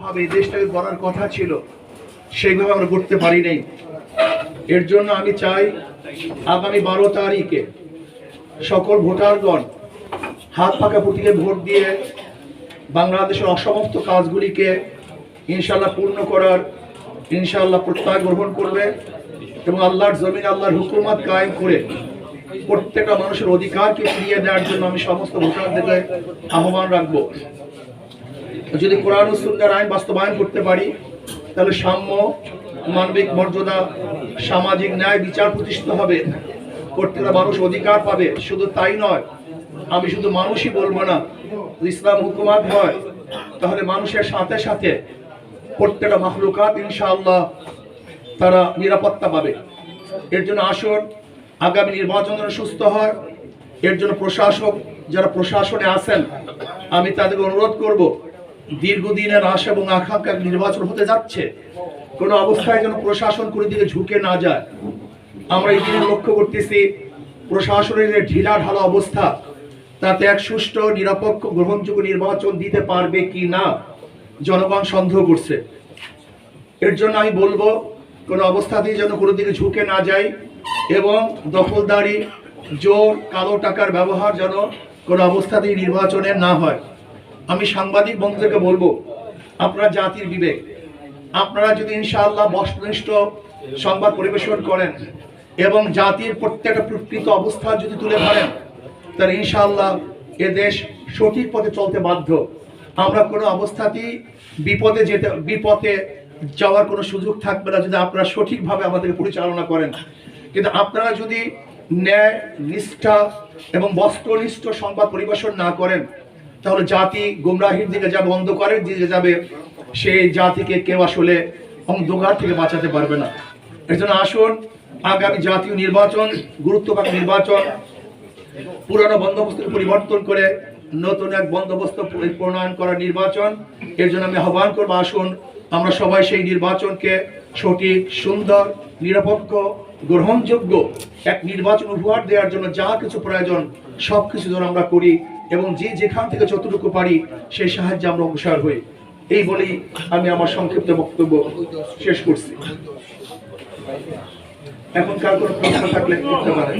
ভাবে দেশটাকে গড়ার কথা ছিল, সেইভাবে আমরা করতে পারি নাই। এর জন্য আমি চাই আগামী 12 তারিখে সকল ভোটারগণ হাত পাকা প্রতীকে ভোট দিয়ে বাংলাদেশের অসমাপ্ত কাজগুলিকে ইনশাআল্লাহ পূর্ণ করার ইনশাআল্লাহ প্রত্যয় গ্রহণ করবে এবং আল্লাহর জমিন আল্লাহর হুকুমত কায়েম করে প্রত্যেকটা মানুষের অধিকারকে ফিরিয়ে দেওয়ার জন্য আমি সমস্ত ভোটারদেরকে আহ্বান রাখবো। যদি কোরআন ও সুন্নাহর আইন বাস্তবায়ন করতে পারি, তাহলে সাম্য, মানবিক মর্যাদা, সামাজিক ন্যায় বিচার প্রতিষ্ঠিত হবে, প্রত্যেকটা মানুষ অধিকার পাবে। শুধু তাই নয়, আমি শুধু মানুষই বলবো না, ইসলাম হুকুমত হয় তাহলে মানুষের সাথে সাথে প্রত্যেকটা মাখলুকাত ইনশাআল্লাহ তারা নিরাপত্তা পাবে। এর জন্য আসুন আগামী নির্বাচন যেন সুস্থ হয়, এর জন্য প্রশাসক যারা প্রশাসনে আছেন আমি তাদেরকে অনুরোধ করব, দীর্ঘদিনের আশা এবং আকাঙ্ক্ষা নির্বাচন হতে যাচ্ছে, কোনো অবস্থায় যেন প্রশাসন কোনো দিকে ঝুঁকে না যায়। আমরা এই দিনে লক্ষ্য করতেছি প্রশাসনের যে ঢিলাঢালা অবস্থা, তাতে এক সুষ্ঠু নিরপেক্ষ গ্রহণযোগ্য নির্বাচন দিতে পারবে কি না জনগণ সন্দেহ করছে। এর জন্য আমি বলবো কোনো অবস্থাতেই যেন কোনো দিকে ঝুঁকে না যায় এবং দখলদারি, জোর, কালো টাকার ব্যবহার যেন কোনো অবস্থাতেই নির্বাচনের না হয়। আমি সাংবাদিক বন্ধুদেরকে বলবো, আপনারা জাতির বিবেক, আপনারা যদি ইনশাআল্লাহ বস্তুনিষ্ঠ সংবাদ পরিবেশন করেন এবং জাতির প্রত্যেকটা প্রকৃত অবস্থা যদি তুলে ধরেন, তাহলে ইনশাআল্লাহ এ দেশ সঠিক পথে চলতে বাধ্য। আমরা কোনো অবস্থাতেই বিপদে যাওয়ার কোনো সুযোগ থাকবে না যদি আপনারা সঠিকভাবে আমাদেরকে পরিচালনা করেন। কিন্তু আপনারা যদি ন্যায়, নিষ্ঠা এবং বস্তুনিষ্ঠ সংবাদ পরিবেশন না করেন, তাহলে জাতি গুমরাহির দিকে যাবে, অন্ধকারের দিকে যাবে, সেই জাতিকে কেউ আসলে অন্ধকার থেকে বাঁচাতে পারবে না। এর জন্য আসুন আগামী জাতীয় নির্বাচন, গুরুত্বপূর্ণ নির্বাচন, পুরানো বন্দোবস্তের পরিবর্তন করে নতুন এক বন্দোবস্ত প্রণয়ন করার নির্বাচন। এর জন্য আমি আহ্বান করবো, আসুন আমরা সবাই সেই নির্বাচনকে সঠিক, সুন্দর, নিরপেক্ষ, গ্রহণযোগ্য এক নির্বাচন উপহার দেওয়ার জন্য যা কিছু প্রয়োজন সব কিছু যেন আমরা করি এবং যেখান থেকে যতটুকু পারি সেই সাহায্যে আমরা অগ্রসর হই। এই বলেই আমি আমার সংক্ষিপ্ত বক্তব্য শেষ করছি। এখন কার কোনো প্রশ্ন থাকলে করতে পারেন।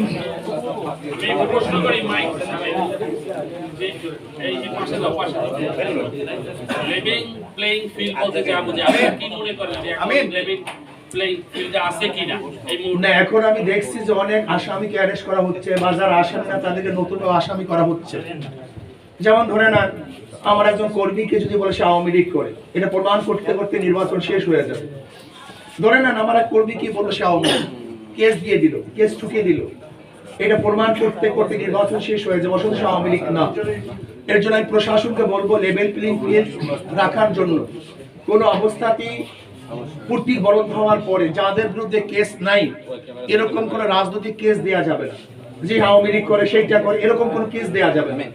এখন আমি দেখছি যে অনেক আসামিকে অ্যারেস্ট করা হচ্ছে, বা যারা আসামি না তাদেরকে নতুন আসামি করা হচ্ছে। যেমন ধরে না, আমার একজন কর্মীকে যদি বলে সে আওয়ামী লীগ করে, এটা প্রমাণ করতে করতে নির্বাচন শেষ হয়ে যাবে। ধরে নেন আমার এক কর্মীকে বললো সে আওয়ামী লীগ, কেস দিয়ে দিল, কেস ঠুকিয়ে দিল, এটা প্রমাণ করতে করতে নির্বাচন শেষ হয়ে যাবে, অথচ আওয়ামী লীগ না। এর জন্য আমি প্রশাসনকে বলবো লেভেল প্লেইং ফিল্ড রাখার জন্য কোনো অবস্থাতেই পূর্তি বরণ হওয়ার পরে যাদের বিরুদ্ধে কেস নাই এরকম কোনো রাজনৈতিক কেস দেওয়া যাবে না, যে আওয়ামী লীগ করে সেইটা করে এরকম কোনো কেস দেওয়া যাবে না।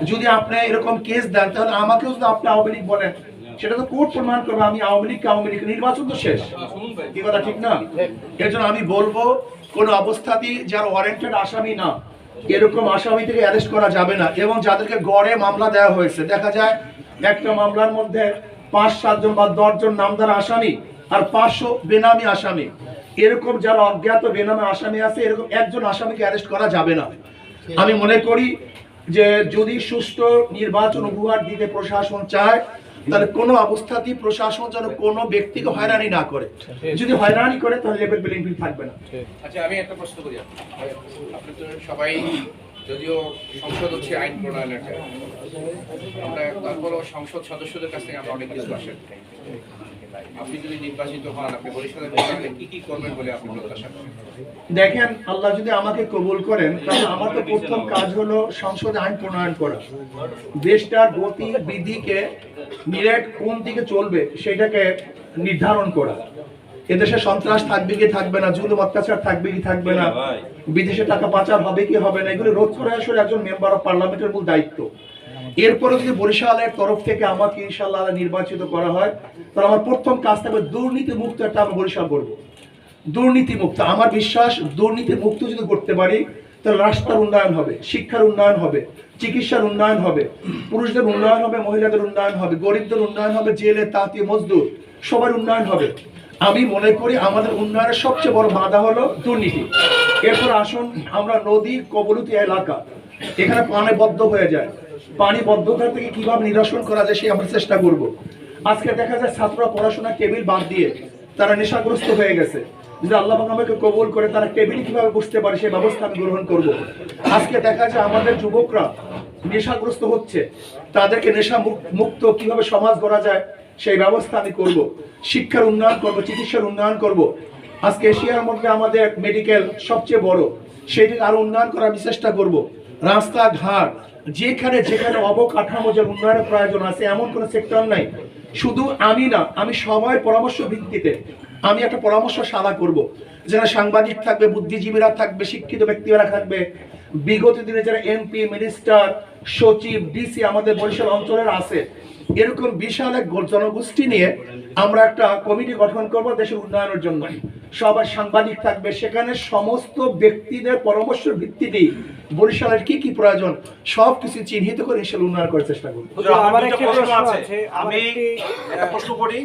যদি আপনি এরকম কেস দেন তাহলে আমাকেও যদি আপনি আওয়ামী লীগ বলেন, সেটা তো কোর্ট প্রমাণ করবে আমি আওয়ামী লীগ, নির্বাচন তো শেষ। কি কথা ঠিক না? এর জন্য আমি বলবো কোনো অবস্থাতেই যারা ওয়ারেন্টেড আসামি না এরকম আসামি থেকে অ্যারেস্ট করা যাবে না। এবং যাদেরকে গড়ে মামলা দেওয়া হয়েছে, দেখা যায় একটা মামলার মধ্যে 5-7 জন বা 10 জন নামদার আসামি আর 500 বেনামি আসামি, এরকম যারা অজ্ঞাত বেনামি আসামি আছে এরকম একজন আসামিকে অ্যারেস্ট করা যাবে না। আমি মনে করি যে যদি সুষ্ঠু নির্বাচন উপহার দিতে প্রশাসন চায়, তাহলে কোনো অবস্থাতেই প্রশাসন যেন কোনো ব্যক্তিকে হয়রানি না করে। যদি হয়রানি করে তাহলে লেভেল প্লেইং ফিল্ড থাকবে না। আচ্ছা, আমি একটা প্রশ্ন করি, আপনি তো সবাই, যদিও সংসদ হচ্ছে আইন প্রণয়নের জায়গা, আমরা তারপরও সংসদ সদস্যদের কাছ থেকে আমরা অনেক কিছু আশা করি। আপনি যদি নির্বাচিত হন, আপনি বরিশালের কি কি করবেন বলে আপনি প্রত্যাশা করেন? দেখেন, আল্লাহ যদি আমাকে কবুল করেন তাহলে আমার তো প্রথম কাজ হলো সংসদে আইন প্রণয়ন করা, দেশটার গতি বিধিকে নিরেট কোন দিকে চলবে সেটাকে নির্ধারণ করা। এদেশে সন্ত্রাস থাকবে কি থাকবে না, জুলুম অত্যাচার থাকবে কি থাকবে না, বিদেশে টাকা পাচার হবে কি হবে না, এগুলো রোধ করা আসলে একজন মেম্বার অফ পার্লামেন্টের মূল দায়িত্ব। এরপরে যদি বরিশালের তরফ থেকে আমাকে ইনশাআল্লাহ নির্বাচিত করা হয়, তাহলে আমার প্রথম কাজ থাকবে দুর্নীতি মুক্ত একটা আমি বরিশাল করবো। দুর্নীতি মুক্ত, আমার বিশ্বাস দুর্নীতি মুক্ত যদি করতে পারি তাহলে রাস্তার উন্নয়ন হবে, শিক্ষার উন্নয়ন হবে, চিকিৎসার উন্নয়ন হবে, পুরুষদের উন্নয়ন হবে, মহিলাদের উন্নয়ন হবে, গরিবদের উন্নয়ন হবে, জেলে তাঁতি মজদুর সবার উন্নয়ন হবে। আমি মনে করি আমাদের উন্নয়নের সবচেয়ে বড় বাধা হলো দুর্নীতি। এরপর আসুন, আমরা নদী কবলিত এলাকা, এখানে পানি বদ্ধ হয়ে যায়, পানি বদ্ধতা থেকে কিভাবে নিরসন করা যায় সেই আমরা চেষ্টা করব। আজকে দেখা যায় ছাত্ররা পড়াশোনা টেবিল বাদ দিয়ে তারা নেশাগ্রস্ত হয়ে গেছে। যদি আল্লাহ আমাকে কবুল করে তারা টেবিল কিভাবে বসতে পারে সেই ব্যবস্থা আমি গ্রহণ করব। আজকে দেখা যায় আমাদের যুবকরা নেশাগ্রস্ত হচ্ছে, তাদেরকে নেশা মুক্ত কিভাবে সমাজ গড়া যায় সেই ব্যবস্থা আমি করব। শিক্ষার উন্নয়ন করব, চিকিৎসার উন্নয়ন করব। আজকে এশিয়ার মধ্যে আমাদের মেডিকেল সবচেয়ে বড়, সেটিকে আরো উন্নয়ন করার আমি চেষ্টা করব। রাস্তাঘাট যেখানে যেখানে অবকাঠামো যে উন্নয়নের প্রয়োজন আছে এমন কোনো সেক্টর নাই, শুধু আমি না, আমি সবাই পরামর্শ ভিত্তিতে আমি একটা পরামর্শশালা করব, যারা সাংবাদিক থাকবে, বুদ্ধিজীবীরা থাকবে, শিক্ষিত ব্যক্তিরা থাকবে, বিগত দিনে যারা এমপি, মিনিস্টার, সচিব, ডিসি আমাদের বরিশাল অঞ্চলের আছে, এরকম বিশাল এক জনগোষ্ঠী নিয়ে আমরা একটা কমিটি গঠন করব দেশের উন্নয়নের জন্য। সবাই সাংবাদিক থাকবে, সেখানে সমস্ত ব্যক্তিদের পরামর্শের ভিত্তিতে বরিশালের কি কি প্রয়োজন সব কিছু চিহ্নিত করে ইনশাআল্লাহ উন্নয়ন করার চেষ্টা করব। আমার একটা প্রশ্ন আছে, আমি একটা প্রশ্ন করি।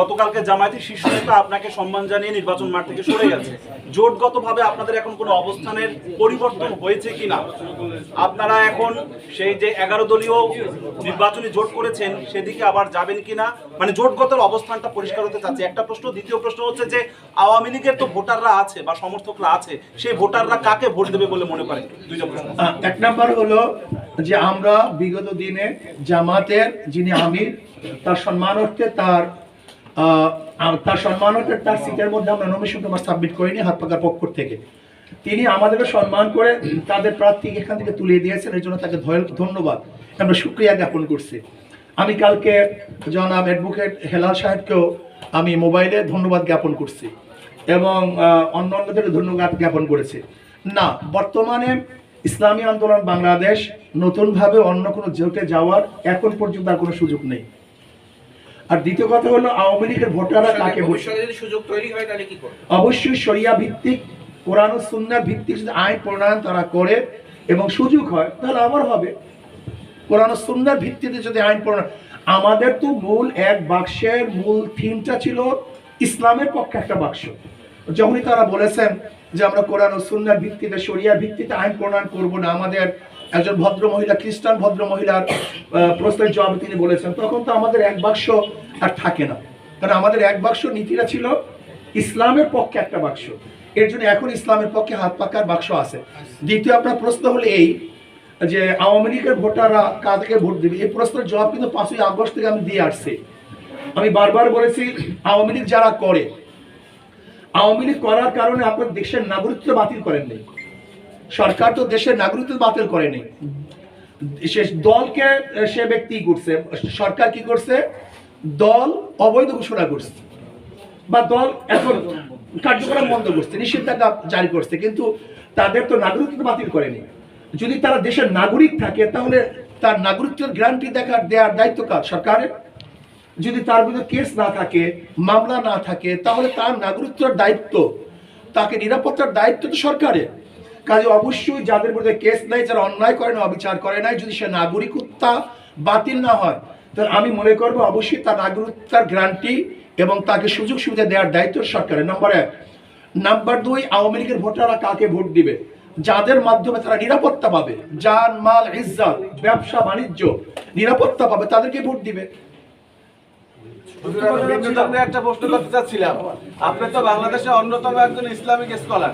গতকালকে জামায়াতের শীর্ষ নেতা আপনাকে সম্মান জানিয়ে নির্বাচন মাঠ থেকে সরে গেছে। জোটগতভাবে আপনাদের এখন কোনো অবস্থানের পরিবর্তন হয়েছে কিনা? আপনারা এখন সেই যে 11 দলীয় নির্বাচনী জোট করেছেন সেদিকে আবার যাবেন কিনা, মানে জোটগত অবস্থানটা পরিষ্কার হতে চাচ্ছে, একটা প্রশ্ন। দ্বিতীয় প্রশ্ন হচ্ছে যে আওয়ামী লীগের তো ভোটাররা আছে বা সমর্থকরা আছে, সেই ভোটাররা কাকে ভোট দেবে বলে মনে করেন? দুইটা প্রশ্ন। এক নাম্বার হলো যে আমরা বিগত দিনে জামাতের যিনি আমির তার সম্মানার্থে তার সিটের মধ্যে আমরা নমিনেশন পেপার সাবমিট করিনি হাত পাকার পক্ষ থেকে। তিনি আমাদেরকে সম্মান করে তাদের প্রার্থীকে এখান থেকে তুলে দিয়েছেন, এর জন্য তাকে ধন্যবাদ, আমরা শুকরিয়া জ্ঞাপন করছি। আমি কালকে জনাব অ্যাডভোকেট হেলাল সাহেবকেও আমি মোবাইলে ধন্যবাদ জ্ঞাপন করছি এবং অন্যান্যদের ধন্যবাদ জ্ঞাপন করেছি। না, বর্তমানে ইসলামী আন্দোলন বাংলাদেশ নতুনভাবে অন্য কোনো জোটে যাওয়ার এখন পর্যন্ত আর কোনো সুযোগ নেই। আর দ্বিতীয় কথা হলো আওয়ামী লীগের ভোটাররা কাকে সুযোগ তৈরি হয় তাহলে কি করবে? অবশ্যই শরিয়া ভিত্তিক, কোরআন ও সুন্নাহ ভিত্তিক যদি আইন প্রণয়ন তারা করে এবং সুযোগ হয় তাহলে আবার হবে। কোরআন ও সুন্নাহর ভিত্তিতে যদি আইন প্রণয়ন, আমাদের তো মূল এক বাক্সের মূল থিমটা ছিল ইসলামের পক্ষে একটা বাক্স। যখনই তারা বলেছেন যে আমরা কোরআন ও সুন্নাহর ভিত্তিতে, শরিয়ার ভিত্তিতে আইন প্রণয়ন করব না, আমাদের একজন ভদ্র মহিলা, খ্রিস্টান ভদ্র মহিলার প্রশ্নের জবাবে তিনি বলেছেন, তখন তো আমাদের এক বাক্স আর থাকে না। কারণ আমাদের এক বাক্স নীতিটা ছিল ইসলামের পক্ষে একটা বাক্স, এর জন্য এখন ইসলামের পক্ষে হাত পাকার বাক্স আছে। দ্বিতীয় আপনার প্রশ্ন হলো এই যে আওয়ামী লীগের ভোটাররা কাদেরকে ভোট দেবে, এই প্রশ্নের জবাব কিন্তু 5ই আগস্ট থেকে আমি দিয়ে আসছি। আমি বারবার বলেছি আওয়ামী লীগ যারা করে, আওয়ামী লীগ করার কারণে আপনার দেশের নাগরিকত্ব বাতিল করেন নাই, সরকার তো দেশের নাগরিকত্ব বাতিল করেনি, সে দলকে সে ব্যক্তি করছে, সরকার কি করছে, দল অবৈধ ঘোষণা করছে বা দল এখন কার্যক্রম বন্ধ করছে, নিষেধাজ্ঞা জারি করছে, কিন্তু তাদের তো নাগরিকত্ব বাতিল করেনি। যদি তারা দেশের নাগরিক থাকে তাহলে তার নাগরিকত্বের গ্যারান্টি দেওয়ার দায়িত্ব কার? সরকারের। যদি তার বিরুদ্ধে কেস না থাকে, মামলা না থাকে, তাহলে তার নাগরিকত্বের দায়িত্ব, তাকে নিরাপত্তার দায়িত্ব তো সরকারের। কাজে অবশ্যই যাদের বিরুদ্ধে কেস নাই, যারা অন্যায় করে না, অবিচার করে নাই, যদি সে নাগরিকত্ব বাতিল না হয় তাহলে আমি মনে করবো অবশ্যই তার নাগরিকতার গ্যারান্টি এবং তাকে সুযোগ সুবিধা দেওয়ার দায়িত্ব সরকারের। নাম্বার 1। নাম্বার 2, আওয়ামী লীগের ভোটাররা কাকে ভোট দিবে? যাদের মাধ্যমে তারা নিরাপত্তা পাবে, জান মাল ইজ্জত, ব্যবসা বাণিজ্য নিরাপত্তা পাবে, তাদেরকে ভোট দিবে। একটা প্রশ্ন করতে চাচ্ছিলাম, আপনি তো বাংলাদেশের অন্যতম একজন ইসলামিক স্কলার,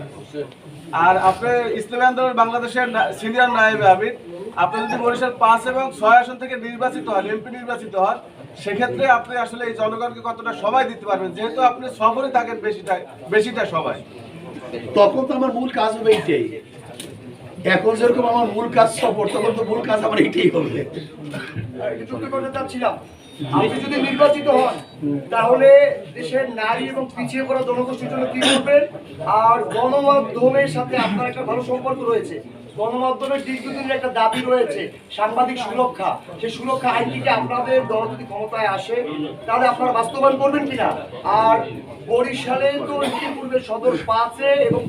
আর আপনি ইসলামী আন্দোলন বাংলাদেশের সিনিয়র নায়েবে আমির। আপনি যদি বরিশাল 5 এবং 6 আসন থেকে নির্বাচিত হন, এমপি নির্বাচিত হন, সেক্ষেত্রে আপনি আসলে এই জনগণকে কতটা সময় দিতে পারবেন, যেহেতু আপনি সফরে থাকেন বেশিটা সময়? তখন তো আমার মূল কাজ হবে এইটাই। এখন যেরকম আমার মূল কাজ সফর, তখন তো মূল কাজ আমার এইটাই হবে। আপনি যদি নির্বাচিত হন তাহলে দেশের নারী এবং পিছিয়ে পড়া জনগোষ্ঠীর জন্য কি করবেন? আর গণমাধ্যমের সাথে আপনার একটা ভালো সম্পর্ক রয়েছে, গণমাধ্যমের দীর্ঘদিনের একটা দাবি রয়েছে সাংবাদিক সুরক্ষা, সেই সুরক্ষা আইনটিকে আপনাদের দল যদি ক্ষমতায় আসে তাহলে আপনারা বাস্তবায়ন করবেন কিনা? আর বরিশালে তো ইতিপূর্বে সদর 5-এ এবং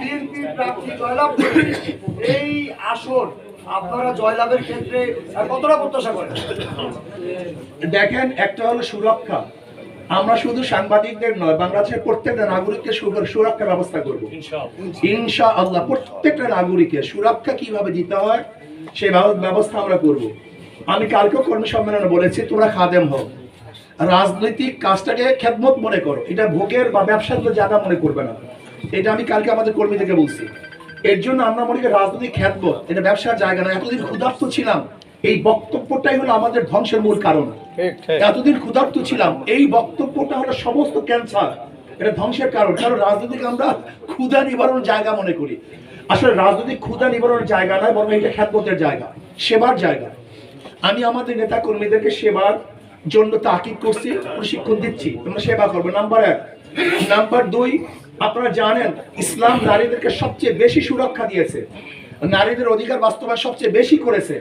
বিএনপি প্রার্থী জয়লাভ করেছে, এই আসন আপনারা জয়লাভের ক্ষেত্রে কতটা প্রত্যাশা করেন? দেখেন, একটা হলো সুরক্ষা। আমরা শুধু সাংবাদিকদের নয়, বাংলাদেশের প্রত্যেকটা নাগরিককে সুরক্ষা ব্যবস্থা করব ইনশাআল্লাহ। প্রত্যেকটা নাগরিকের সুরক্ষা কিভাবে দিতে হয় সেই ব্যবস্থা আমরা করব। আমি কালকেও কর্মী সম্মেলনে বলেছি, তোমরা খাদেম হও, রাজনৈতিক কাজটাকে খেদমত মনে করো, এটা ভোগের বা ব্যবসার জায়গা মনে করবে না। এটা আমি কালকে আমাদের কর্মীদেরকে বলছি। এর জন্য আমরা মনে করি রাজনৈতিক খেদমত, এটা ব্যবসার জায়গা না। এতদিন ক্ষুধার্ত ছিলাম, এই বক্তব্যটাই হলো আমাদের ধ্বংসের মূল কারণ। এতদিন ক্ষুধার্ত ছিলাম, এই বক্তব্যটা হলো সমস্ত ক্যান্সার, এটা ধ্বংসের কারণ। কারণ রাজনৈতিক আমরা ক্ষুধা নিবারণ জায়গা মনে করি। আসলে রাজনৈতিক ক্ষুধা নিবারণের জায়গা নয়, বরং এটা খেদমতের জায়গা, সেবার জায়গা। আমি আমাদের নেতা কর্মীদেরকে সেবার জন্য তাকিদ করছি, প্রশিক্ষণ দিচ্ছি, তোমরা সেবা করবে, নাম্বার 1। নাম্বার 2, আপনারা জানেন ইসলাম নারীদেরকে সবচেয়ে বেশি সুরক্ষা দিয়েছে, নারীদের অধিকার বাস্তবায়ন সবচেয়ে বেশি করেছে।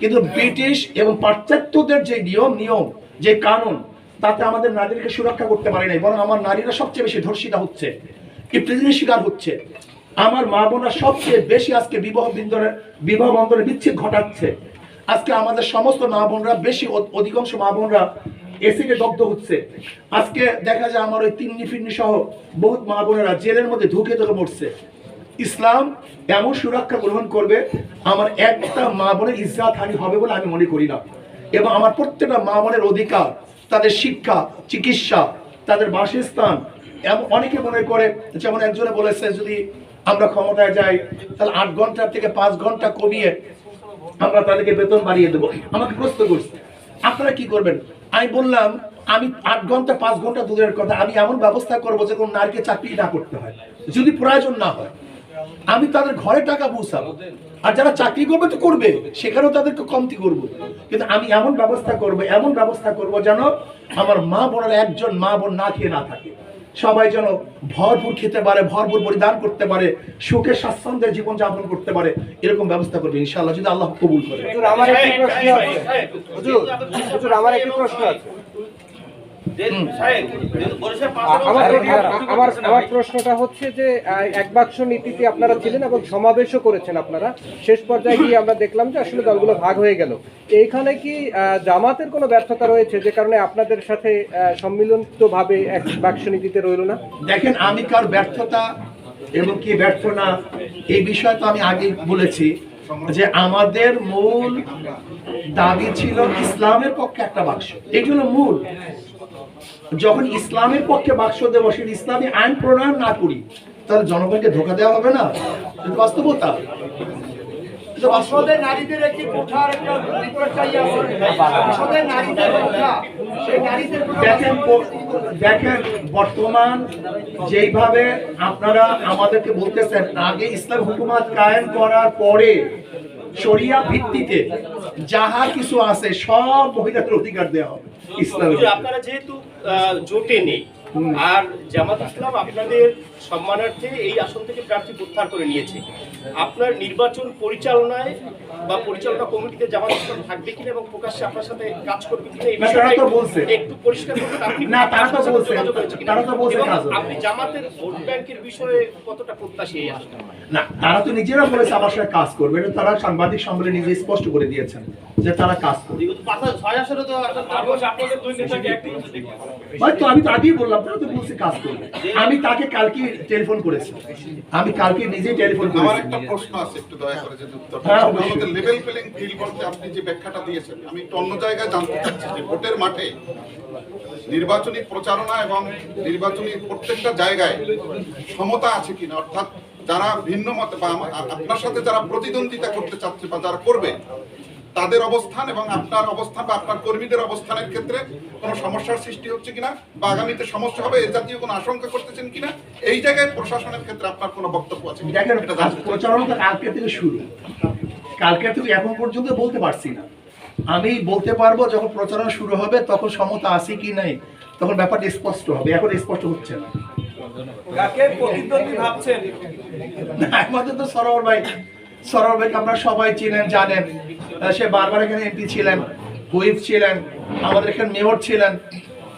কিন্তু ব্রিটিশ এবং পাশ্চাত্যদের যে নিয়ম যে কানুন, তাতে আমাদের নারীদেরকে সুরক্ষা করতে পারে নাই, বরং আমার নারীরা সবচেয়ে বেশি ধর্ষিতা হচ্ছে, ইফতিজিনের শিকার হচ্ছে। আমার মা বোনরা সবচেয়ে বেশি আজকে বিবাহ বন্ধনে বিচ্ছেদ ঘটাচ্ছে। আজকে আমাদের সমস্ত মা বোনরা অধিকাংশ মা বোনরা এসিডে দগ্ধ হচ্ছে। আজকে দেখা যায় আমার ওই তিন্নি ফিন্নি সহ বহুত মা বোনেরা জেলের মধ্যে ধুকে মরছে। ইসলাম এমন সুরক্ষা গ্রহণ করবে, আমার একটা মা বোনের ইজ্জত হানি হবে বলে আমি মনে করি না। এবং আমার প্রত্যেকটা মা বোনের অধিকার, তাদের শিক্ষা, চিকিৎসা, তাদের বাসস্থান, অনেকে মনে করে, যেমন একজনে বলেছে যদি আমরা ক্ষমতায় যাই তাহলে 8 ঘন্টা থেকে 5 ঘন্টা কমিয়ে আমরা তাদেরকে বেতন বাড়িয়ে দেবো। আমাকে প্রশ্ন করছে আপনারা কি করবেন? আমি বললাম আমি 8 ঘন্টা 5 ঘন্টা দূরের কথা, আমি এমন ব্যবস্থা করবো যে কোনো নারীকে চাকরি না করতে হয়, যদি প্রয়োজন না হয়। আমি তাদের ঘরে টাকা পৌঁছাবো, আর যারা চাকরি করবে তো করবে, সেখানেও তাদেরকে কমতি করবো। কিন্তু আমি এমন ব্যবস্থা করবো যেন আমার মা বোনের একজন মা বোন না খেয়ে না থাকে, সবাই যেন ভরপুর খেতে পারে, ভরপুর পরিধান করতে পারে, সুখে স্বাচ্ছন্দ্যের জীবন যাপন করতে পারে, এরকম ব্যবস্থা করবে ইনশাআল্লাহ, যদি আল্লাহ কবুল করে। আমার একটি প্রশ্ন আছে। আমার প্রশ্নটা হচ্ছে যে এক বাক্স নীতিতে আপনারা ছিলেন এবং সমাবেশও করেছেন আপনারা, শেষ পর্যায়ে গিয়ে আমরা দেখলাম যে আসলে দলগুলো ভাগ হয়ে গেল। এইখানে কি জামাতের কোনো ব্যর্থতা রয়েছে যে কারণে আপনাদের সাথে সম্মিলিতভাবে এক বাক্স নীতিতে রইল না? দেখেন, আমি কার ব্যর্থতা এবং কি ব্যর্থ না এই বিষয় তো আমি আগে বলেছি যে আমাদের মূল দাবি ছিল ইসলামের পক্ষে একটা বাক্স, এটি হলো মূল। যখন ইসলামের পক্ষে বাক্স দেব, সেই ইসলামী আইন প্রণয়ন না করি, তাহলে জনগণকে ধোঁকা দেওয়া হবে না, বাস্তবতা। সংসদের নারীদের একটি কোঠার একটা রিপোর্ট চাই আছে, সংসদের নারীদের কোঠা, সেই নারীদের দেখেন বর্তমান যেইভাবে আপনারা আমাদেরকে বলতেছেন, আগে ইসলাম হুকুমত কায়েম করার পরে শরিয়া ভিত্তিতে যাহা কিছু আছে সব মহিলাদের অধিকার দেওয়া হবে ইসলামে। আপনারা যেহেতু জোটে নেই, আর জামাত ইসলাম আপনাদের সম্মানার্থে এই আসন থেকে প্রার্থী প্রত্যাহার করে নিয়েছে, আপনার নির্বাচন পরিচালনায় বা পরিচালনা কমিটিতে জামাত ইসলাম থাকবে কিনা এবং প্রকাশ্যে আপনার সাথে কাজ করবে কিনা এই বিষয়টা একটু পরিষ্কার করবেন। আপনি না, তারা তো বলছে, আপনি জামাতের ভোট ব্যাংকের বিষয়ে কতটা প্রত্যাশী এই আসন? না, তারা তো নিজেরা বলেছে আমার সাথে কাজ করবে, এটা তারা সাংবাদিক সম্মেলনে নিজে স্পষ্ট করে দিয়েছেন যে তারা কাজ করবে। আমি তো আগেই বললাম, তারা তো বলছে কাজ করবে। আমি তাকে কালকে টেলিফোন করেছি, আমি কালকে নিজেই টেলিফোন করেছি। আমার একটা প্রশ্ন আছে, একটু দয়া করে যদি উত্তরটা। আমাদের লেভেল প্লেইং ফিল্ড বলতে আপনি যে ব্যাখ্যাটা দিয়েছেন, আমি একটু অন্য জায়গায় জানতে চাচ্ছি যে ভোটের মাঠে নির্বাচনী প্রচারণা এবং নির্বাচনী প্রত্যেকটা জায়গায় সমতা আছে কিনা, অর্থাৎ যারা ভিন্ন মতে বা আপনার সাথে যারা প্রতিদ্বন্দ্বিতা করতে চাচ্ছে বা যারা করবে তাদের অবস্থান এবং আপনার অবস্থান বা আপনার কর্মীদের অবস্থানের ক্ষেত্রে কোনো সমস্যার সৃষ্টি হচ্ছে কিনা বা আগামীতে সমস্যা হবে এই জাতীয় কোনো আশঙ্কা করতেছেন কিনা, এই জায়গায় প্রশাসনের ক্ষেত্রে আপনার কোনো বক্তব্য আছে? দেখেন, প্রচারণা কালকে থেকে শুরু, কালকে থেকে এখন পর্যন্ত বলতে পারছি না। আমি বলতে পারবো যখন প্রচারণা শুরু হবে তখন সমতা আছে কি নাই, তখন ব্যাপারটা স্পষ্ট হবে, এখন স্পষ্ট হচ্ছে না। কাকে প্রতিদ্বন্দ্বী ভাবছেন? আমাদের তো সরোবর ভাই সরোয়ার ভাইকে আপনারা সবাই চিনেন, জানেন। সে বারবার এখানে এমপি ছিলেন, হুইপ ছিলেন, আমাদের এখানে মেয়র ছিলেন,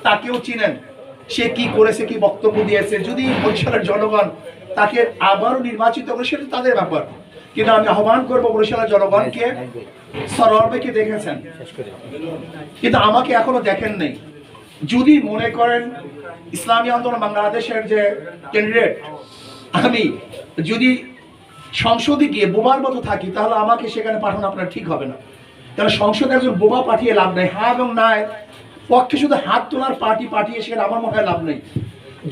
তাকেও চিনেন। সে কি করেছে, কি বক্তব্য দিয়েছে। যদি বরিশালের জনগণ তাকে আবারও নির্বাচিত করে সেটা তাদের ব্যাপার, কিন্তু আমি আহ্বান করবো বরিশালের জনগণকে, সরোয়ার ভাইকে দেখেছেন কিন্তু আমাকে এখনো দেখেন নেই। যদি মনে করেন ইসলামী আন্দোলন বাংলাদেশের যে ক্যান্ডিডেট, আমি যদি সংসদে গিয়ে বোবার মতো থাকি, তাহলে আমাকে সেখানে পাঠানো আপনার ঠিক হবে না। কারণ সংসদে একজন বোবা পাঠিয়ে লাভ নেই। হ্যাঁ এবং না পক্ষে শুধু হাত তোলার পার্টি পাঠিয়ে সেখানে আমার মনে হয় লাভ নেই।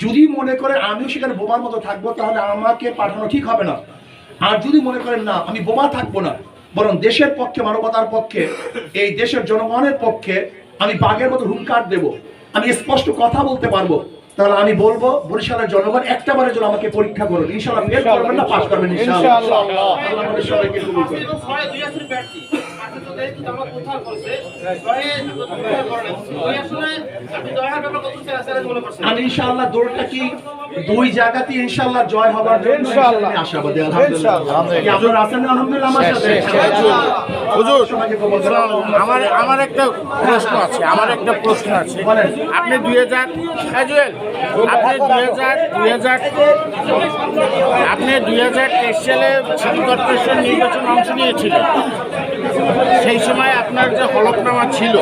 যদি মনে করেন আমিও সেখানে বোবার মতো থাকবো, তাহলে আমাকে পাঠানো ঠিক হবে না। আর যদি মনে করেন না আমি বোবা থাকবো না, বরং দেশের পক্ষে, মানবতার পক্ষে, এই দেশের জনগণের পক্ষে আমি বাঘের মতো হুঙ্কার দেব, আমি স্পষ্ট কথা বলতে পারবো, তাহলে আমি বলবো বরিশালের জনগণ একটা বারের জন্য আমাকে পরীক্ষা করুন। ইনশাআল্লাহ ফেল করবেন না, পাস করবেন ইনশাআল্লাহ। আল্লাহ আমাদের সবাইকে কবুল করুন। আমি ইনশাআল্লাহ দৌড়টা কি দুই জায়গাতে ইনশাআল্লাহ জয় হবার জন্য আমি আশাবাদী। আলহামদুলিল্লাহ। কি আপনারা আছেন আলহামদুলিল্লাহ আমার সাথে? হুজুর, সবাইকে কবুল করুন। আমার একটা প্রশ্ন আছে, আপনি 2023 সালে সিটি কর্পোরেশন নির্বাচনে অংশ নিয়েছিলেন। সেই সময় আপনার যে হলফনামা ছিল